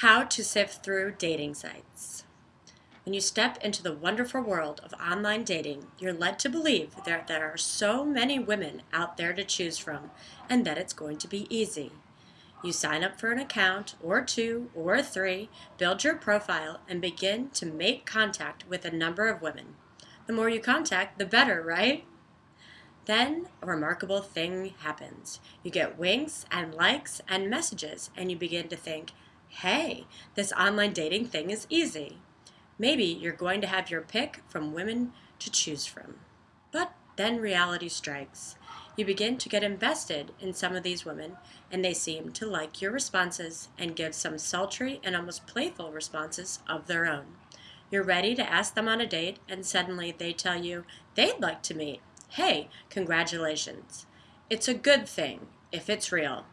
How to sift through dating sites. When you step into the wonderful world of online dating, you're led to believe that there are so many women out there to choose from and that it's going to be easy. You sign up for an account, or two, or three, build your profile, and begin to make contact with a number of women. The more you contact, the better, right? Then a remarkable thing happens. You get winks and likes and messages, and you begin to think, hey, this online dating thing is easy. Maybe you're going to have your pick from women to choose from. But then reality strikes. You begin to get invested in some of these women, and they seem to like your responses and give some sultry and almost playful responses of their own. You're ready to ask them on a date, and suddenly they tell you they'd like to meet. Hey, congratulations. It's a good thing if it's real.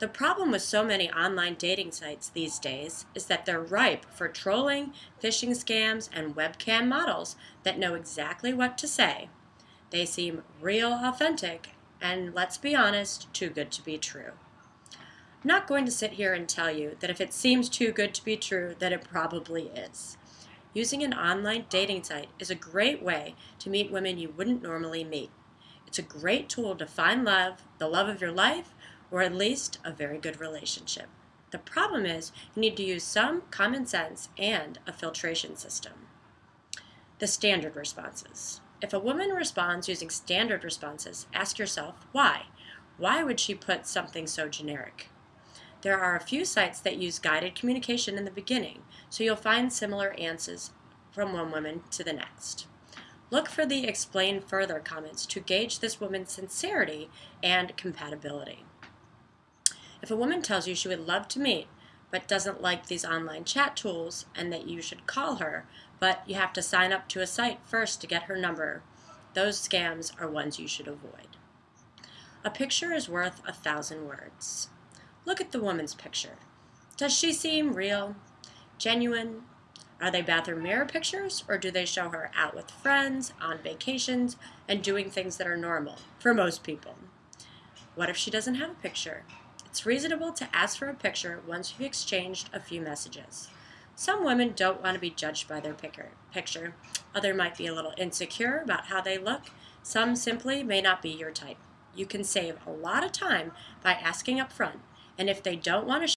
The problem with so many online dating sites these days is that they're ripe for trolling, phishing scams, and webcam models that know exactly what to say. They seem real authentic, and let's be honest, too good to be true. I'm not going to sit here and tell you that if it seems too good to be true, that it probably is. Using an online dating site is a great way to meet women you wouldn't normally meet. It's a great tool to find love, the love of your life, or at least a very good relationship. The problem is you need to use some common sense and a filtration system. The standard responses. If a woman responds using standard responses, ask yourself why. Why would she put something so generic? There are a few sites that use guided communication in the beginning, so you'll find similar answers from one woman to the next. Look for the explain further comments to gauge this woman's sincerity and compatibility. If a woman tells you she would love to meet, but doesn't like these online chat tools and that you should call her, but you have to sign up to a site first to get her number, those scams are ones you should avoid. A picture is worth 1,000 words. Look at the woman's picture. Does she seem real? Genuine? Are they bathroom mirror pictures, or do they show her out with friends, on vacations, and doing things that are normal for most people? What if she doesn't have a picture? It's reasonable to ask for a picture once you've exchanged a few messages. Some women don't want to be judged by their picture. Others might be a little insecure about how they look. Some simply may not be your type. You can save a lot of time by asking up front, and if they don't want to